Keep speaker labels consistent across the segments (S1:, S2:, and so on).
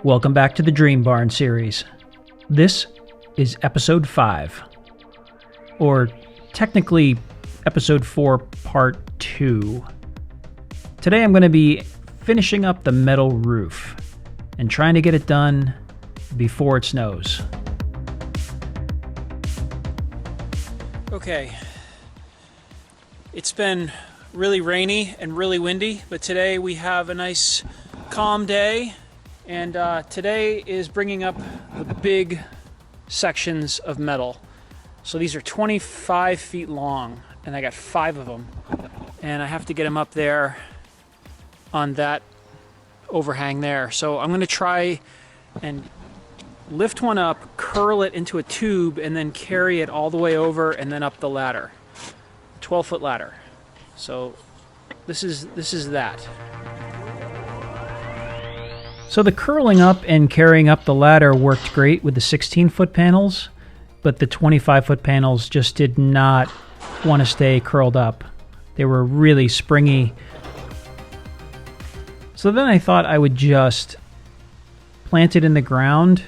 S1: Welcome back to the Dream Barn series. This is episode 5, or technically episode 4, part 2. Today I'm going to be finishing up the metal roof and trying to get it done before it snows. Okay, it's been really rainy and really windy, but today we have a nice calm day, and today is bringing up the big sections of metal. So these are 25 feet long, and I got 5 of them, and I have to get them up there on that overhang there. So I'm going to try and lift one up, curl it into a tube, and then carry it all the way over and then up the ladder. 12-foot ladder. So this is that. So the curling up and carrying up the ladder worked great with the 16-foot panels, but the 25-foot panels just did not want to stay curled up. They were really springy. So then I thought I would just plant it in the ground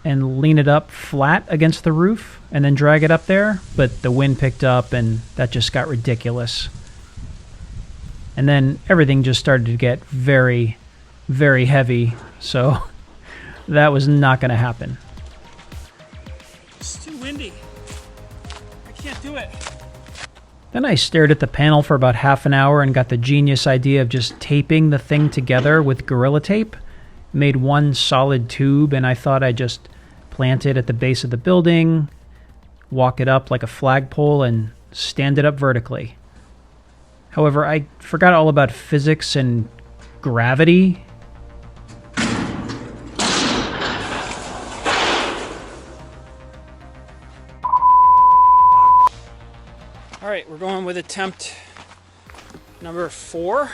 S1: and lean it up flat against the roof and then drag it up there, but the wind picked up and that just got ridiculous. And then everything just started to get very, very heavy, so that was not going to happen. It's too windy. I can't do it. Then I stared at the panel for about half an hour and got the genius idea of just taping the thing together with Gorilla Tape. Made one solid tube, and I thought I'd just plant it at the base of the building, walk it up like a flagpole, and stand it up vertically. However, I forgot all about physics and gravity. All right, we're going with attempt number 4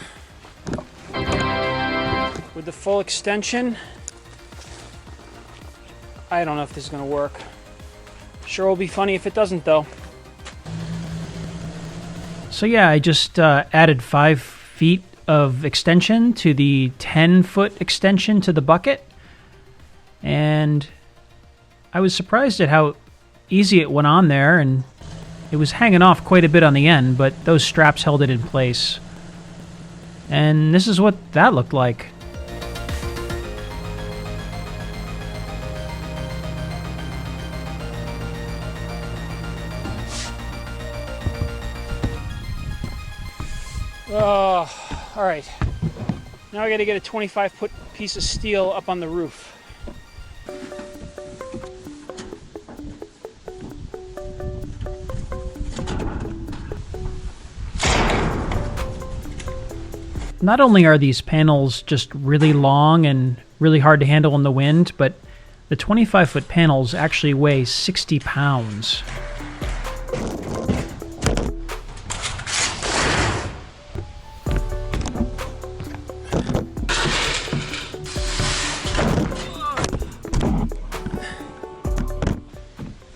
S1: with the full extension. I don't know if this is going to work. Sure will be funny if it doesn't, though. So yeah, I just added 5 feet of extension to the 10-foot extension to the bucket, and I was surprised at how easy it went on there, and it was hanging off quite a bit on the end, but those straps held it in place. And this is what that looked like. Oh, all right. Now I got to get a 25-foot piece of steel up on the roof. Not only are these panels just really long and really hard to handle in the wind, but the 25-foot panels actually weigh 60 pounds.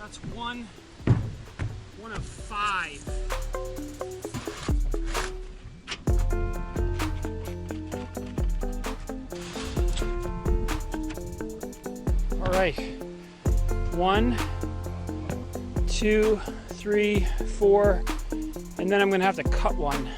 S1: That's one of 5. All right, 1, 2, 3, 4, and then I'm going to have to cut one.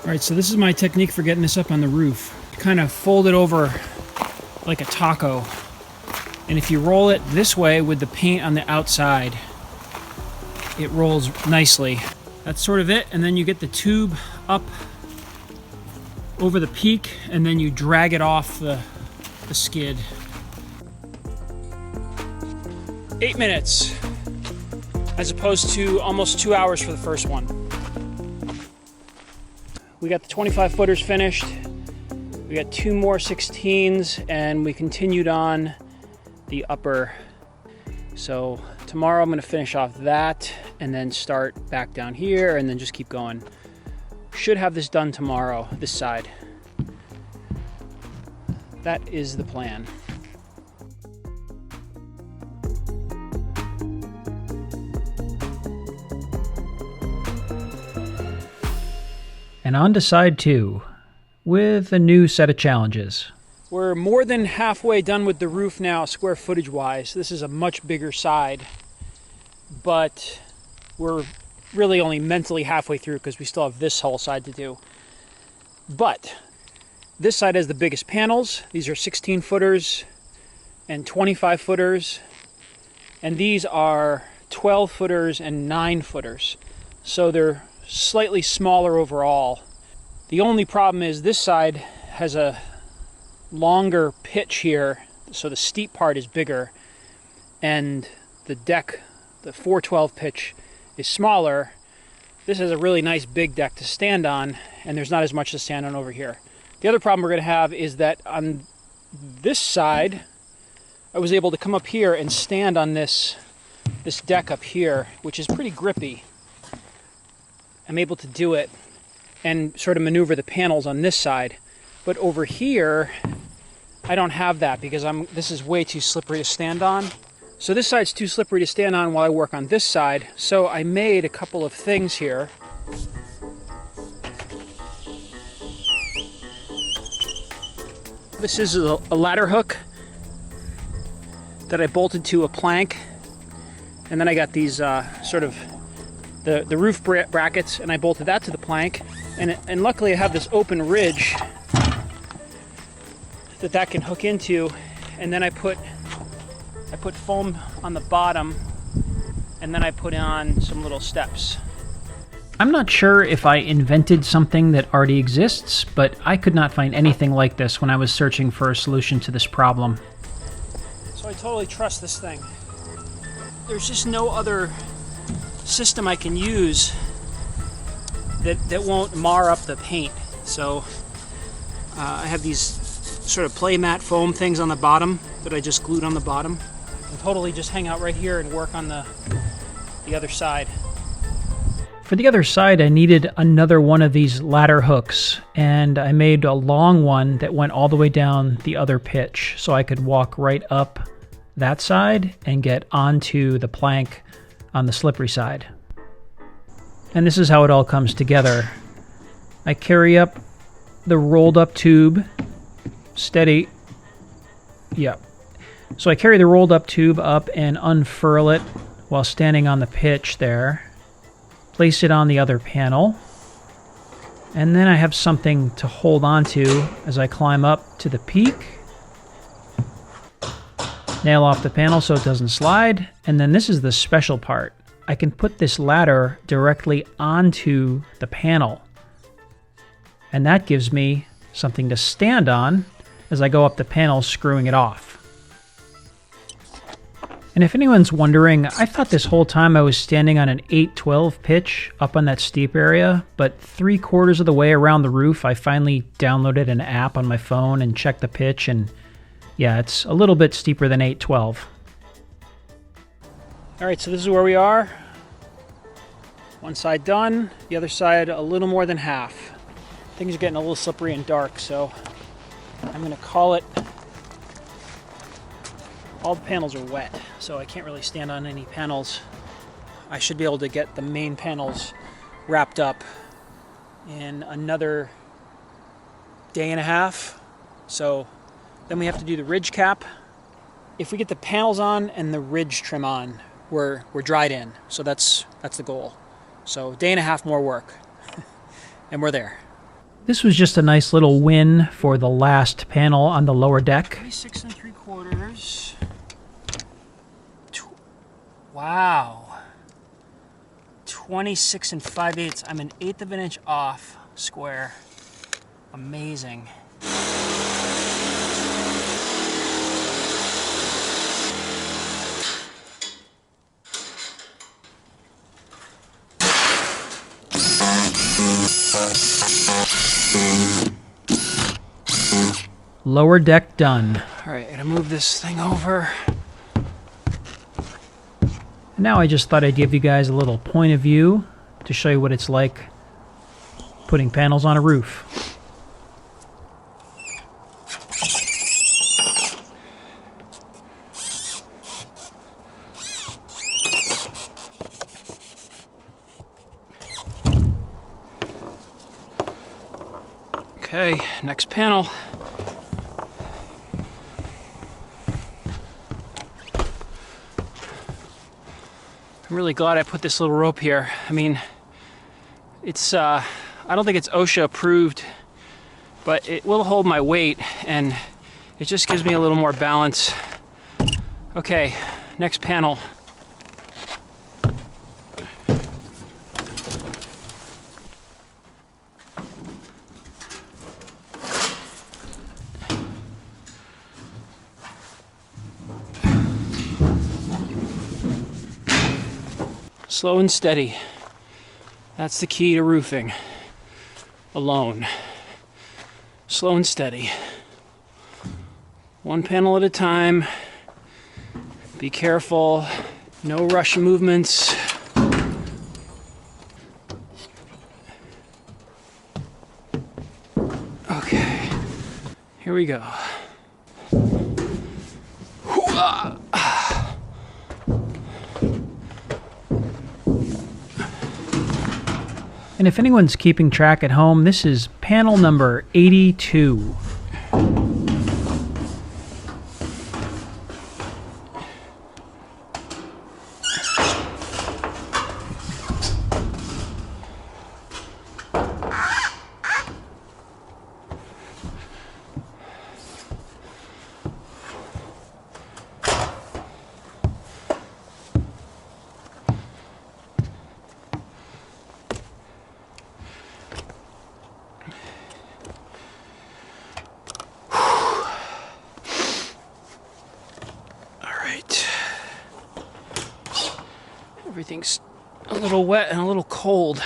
S1: All right, so this is my technique for getting this up on the roof. Kind of fold it over like a taco, and if you roll it this way with the paint on the outside, it rolls nicely. That's sort of it, and then you get the tube up over the peak, and then you drag it off the skid. 8 minutes, as opposed to almost 2 hours for the first one. We got the 25 footers finished. We got 2 more 16s, and we continued on the upper. So tomorrow I'm going to finish off that and then start back down here and then just keep going. Should have this done tomorrow, this side. That is the plan.
S2: And on to side 2, with a new set of challenges.
S1: We're more than halfway done with the roof now, square footage wise. This is a much bigger side, but we're really only mentally halfway through because we still have this whole side to do. But this side has the biggest panels. These are 16 footers and 25 footers, and these are 12 footers and 9 footers. So they're slightly smaller overall. The only problem is this side has a longer pitch here, so the steep part is bigger, and the deck, the 412 pitch, is smaller. This is a really nice big deck to stand on, and there's not as much to stand on over here. The other problem we're going to have is that on this side, I was able to come up here and stand on this deck up here, which is pretty grippy. I'm able to do it and sort of maneuver the panels on this side. But over here, I don't have that because this is way too slippery to stand on. So this side's too slippery to stand on while I work on this side. So I made a couple of things here. This is a ladder hook that I bolted to a plank. And then I got these sort of the roof brackets, and I bolted that to the plank. And luckily I have this open ridge that can hook into, and then I put foam on the bottom, and then I put on some little steps.
S2: I'm not sure if I invented something that already exists, but I could not find anything like this when I was searching for a solution to this problem.
S1: So I totally trust this thing. There's just no other system I can use that won't mar up the paint. So I have these sort of playmat foam things on the bottom that I just glued on the bottom. I can totally just hang out right here and work on the other side.
S2: For the other side, I needed another one of these ladder hooks, and I made a long one that went all the way down the other pitch, so I could walk right up that side and get onto the plank on the slippery side. And this is how it all comes together. I carry up the rolled up tube, steady, yep. So I carry the rolled up tube up and unfurl it while standing on the pitch there. Place it on the other panel. And then I have something to hold on to as I climb up to the peak. Nail off the panel so it doesn't slide. And then this is the special part. I can put this ladder directly onto the panel. And that gives me something to stand on as I go up the panel, screwing it off. And if anyone's wondering, I thought this whole time I was standing on an 812 pitch up on that steep area, but 3/4 of the way around the roof, I finally downloaded an app on my phone and checked the pitch, and yeah, it's a little bit steeper than 812.
S1: All right, so this is where we are. One side done, the other side a little more than half. Things are getting a little slippery and dark, so I'm gonna call it. All the panels are wet, so I can't really stand on any panels. I should be able to get the main panels wrapped up in another day and a half. So then we have to do the ridge cap. If we get the panels on and the ridge trim on, we're dried in. So that's the goal. So day and a half more work, and we're there.
S2: This was just a nice little win for the last panel on the lower deck.
S1: 26 3/4. Wow. 26 5/8. I'm an 1/8 of an inch off square. Amazing.
S2: Lower deck done.
S1: All right, I'm gonna move this thing over.
S2: Now I just thought I'd give you guys a little point of view to show you what it's like putting panels on a roof.
S1: Okay, next panel. I'm really glad I put this little rope here. I mean, it's, I don't think it's OSHA approved, but it will hold my weight and it just gives me a little more balance. Okay, next panel. Slow and steady. That's the key to roofing. Alone. Slow and steady. One panel at a time. Be careful. No rush movements. Okay. Here we go.
S2: And if anyone's keeping track at home, this is panel number 82.
S1: Everything's a little wet and a little cold.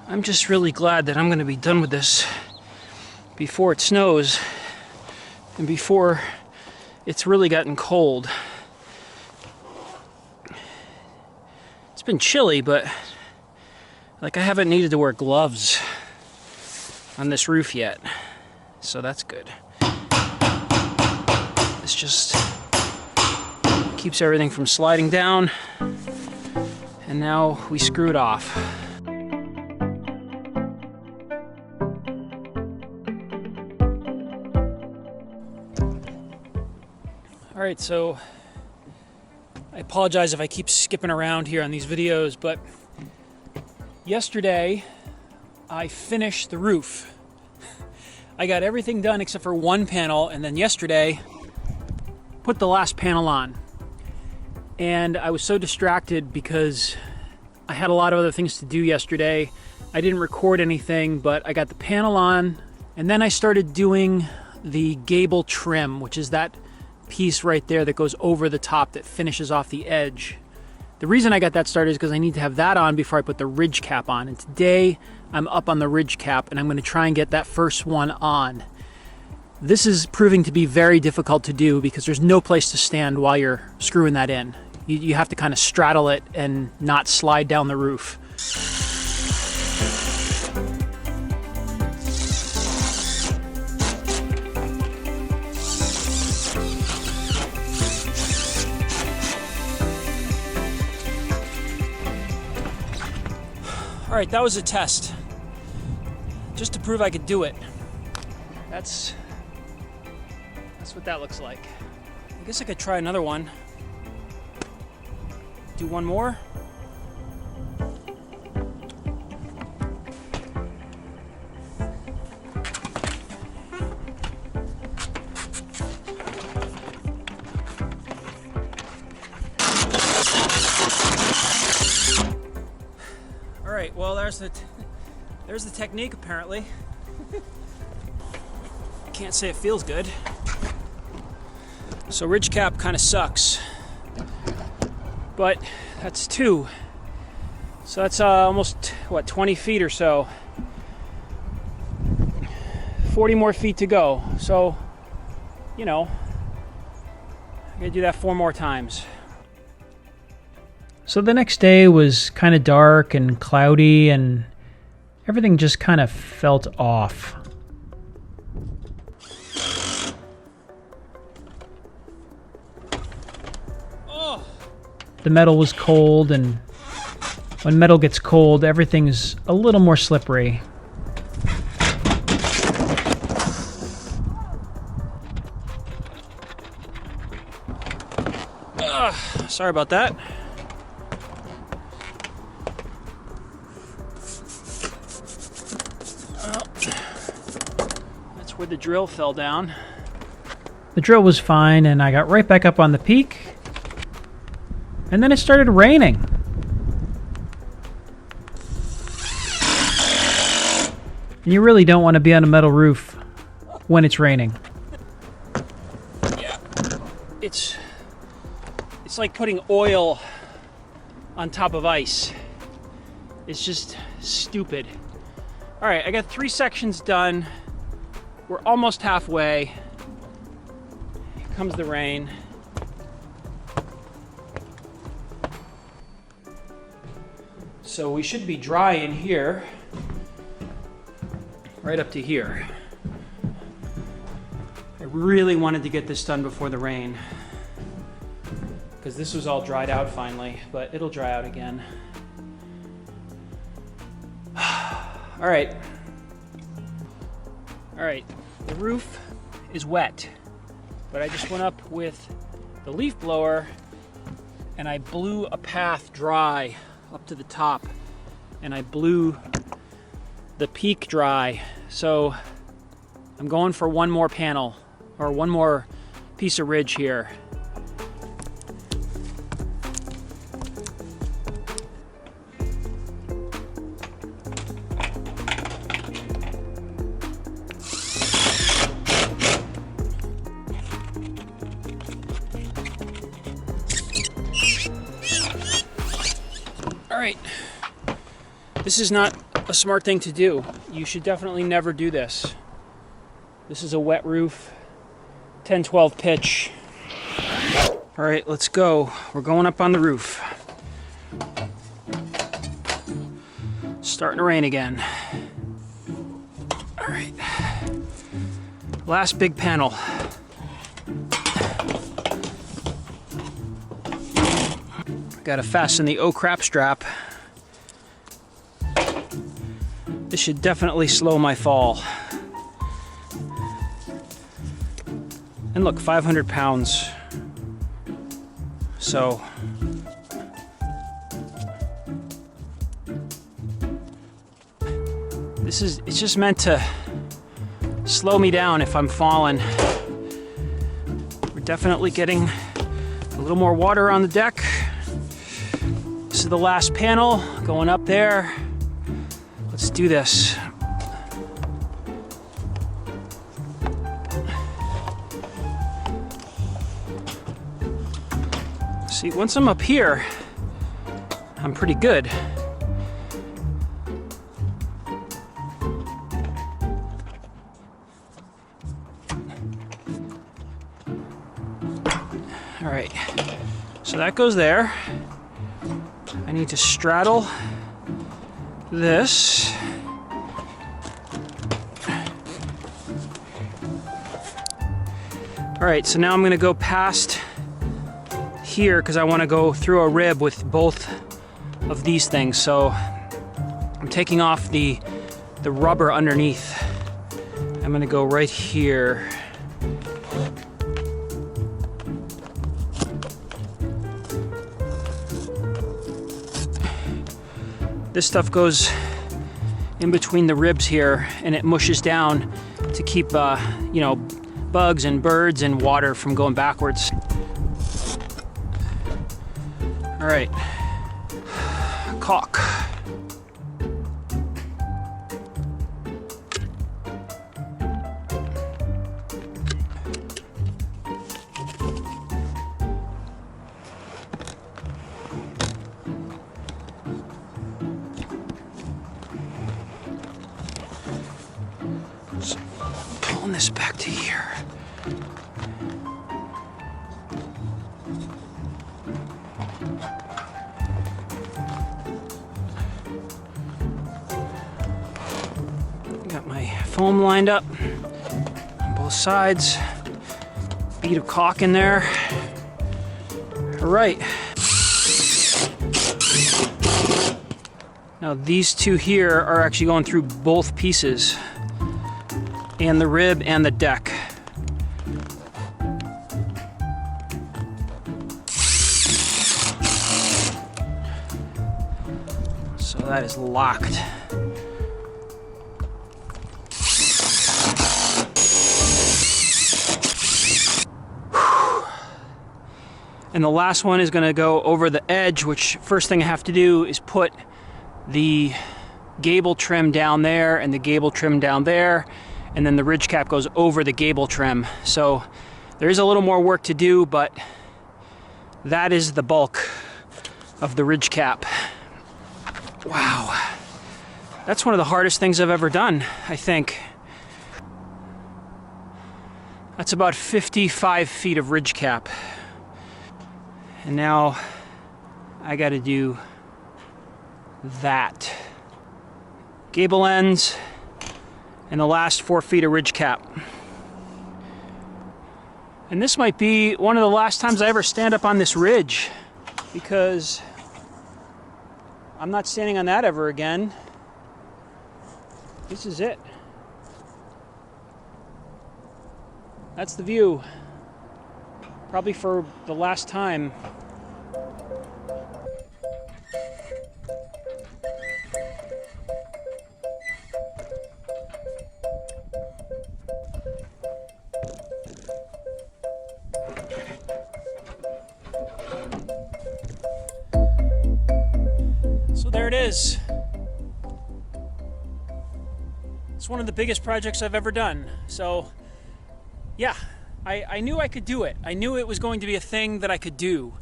S1: I'm just really glad that I'm going to be done with this before it snows and before it's really gotten cold. It's been chilly, but like I haven't needed to wear gloves on this roof yet, so that's good. It's just keeps everything from sliding down, and now we screw it off. Alright, so I apologize if I keep skipping around here on these videos, but yesterday I finished the roof. I got everything done except for one panel, and then yesterday put the last panel on. And I was so distracted because I had a lot of other things to do yesterday. I didn't record anything, but I got the panel on, and then I started doing the gable trim, which is that piece right there that goes over the top that finishes off the edge. The reason I got that started is because I need to have that on before I put the ridge cap on. And today I'm up on the ridge cap, and I'm going to try and get that first one on. This is proving to be very difficult to do because there's no place to stand while you're screwing that in. You have to kind of straddle it and not slide down the roof. All right, that was a test, just to prove I could do it. That's what that looks like. I guess I could try another one. Do one more. All right, well, there's the technique apparently. Can't say it feels good. So ridge cap kind of sucks, but that's 2. So that's almost, what, 20 feet or so. 40 more feet to go. So, you know, I gotta do that 4 more times.
S2: So the next day was kind of dark and cloudy, and everything just kind of felt off. The metal was cold, and when metal gets cold, everything's a little more slippery.
S1: sorry about that. Well, that's where the drill fell down.
S2: The drill was fine, and I got right back up on the peak, and then it started raining. And you really don't want to be on a metal roof when it's raining.
S1: Yeah, it's like putting oil on top of ice. It's just stupid. All right, I got 3 sections done. We're almost halfway. Here comes the rain. So we should be dry in here, right up to here. I really wanted to get this done before the rain, because this was all dried out finally, but it'll dry out again. All right. All right, the roof is wet, but I just went up with the leaf blower and I blew a path dry up to the top, and I blew the peak dry. So I'm going for one more panel, or one more piece of ridge here. All right, this is not a smart thing to do. You should definitely never do this. This is a wet roof, 10-12 pitch. All right, let's go. We're going up on the roof. Starting to rain again. All right, last big panel. Got to fasten the O-crap strap. This should definitely slow my fall. And look, 500 pounds. So it's just meant to slow me down if I'm falling. We're definitely getting a little more water on the deck. This is the last panel, going up there. Let's do this. See, once I'm up here, I'm pretty good. All right, so that goes there. I need to straddle this. All right, so now I'm going to go past here because I want to go through a rib with both of these things. So I'm taking off the rubber underneath. I'm going to go right here. This stuff goes in between the ribs here, and it mushes down to keep, you know, bugs and birds and water from going backwards. All right, caulk. Just pulling this back to here. Got my foam lined up on both sides. Bead of caulk in there. All right. Now these two here are actually going through both pieces, and the rib and the deck. that is locked. And the last one is going to go over the edge, which first thing I have to do is put the gable trim down there and the gable trim down there, and then the ridge cap goes over the gable trim. So there is a little more work to do, but that is the bulk of the ridge cap. Wow. That's one of the hardest things I've ever done, I think. That's about 55 feet of ridge cap. And now I got to do that. Gable ends and the last 4 feet of ridge cap. And this might be one of the last times I ever stand up on this ridge, because I'm not standing on that ever again. This is it. That's the view. Probably for the last time. So there it is. It's one of the biggest projects I've ever done. So yeah, I knew I could do it. I knew it was going to be a thing that I could do.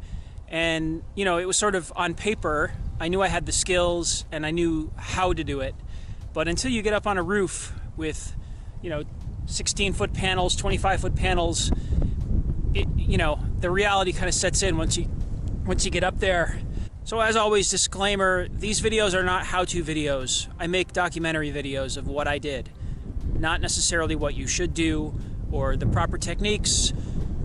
S1: And, you know, it was sort of on paper. I knew I had the skills and I knew how to do it. But until you get up on a roof with, you know, 16-foot panels, 25-foot panels, you know, the reality kind of sets in once you get up there. So as always, disclaimer, these videos are not how-to videos. I make documentary videos of what I did, not necessarily what you should do or the proper techniques.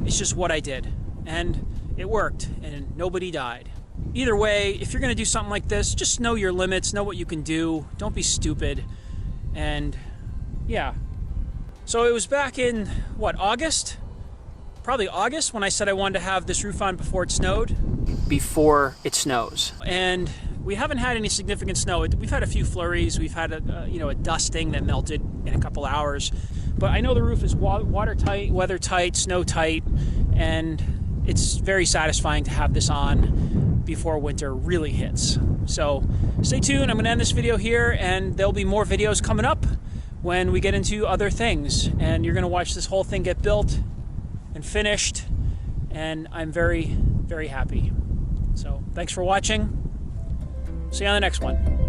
S1: It's just what I did, and it worked, and nobody died. Either way, if you're going to do something like this, just know your limits, know what you can do, don't be stupid, and yeah. So it was back in, what, August? Probably August, when I said I wanted to have this roof on before it snowed. Before it snows. And we haven't had any significant snow. We've had a few flurries, we've had a dusting that melted in a couple hours. But I know the roof is watertight, weather-tight, snow-tight, and it's very satisfying to have this on before winter really hits. So stay tuned. I'm going to end this video here, and there'll be more videos coming up when we get into other things. And you're going to watch this whole thing get built and finished, and I'm very, very happy. So thanks for watching. See you on the next one.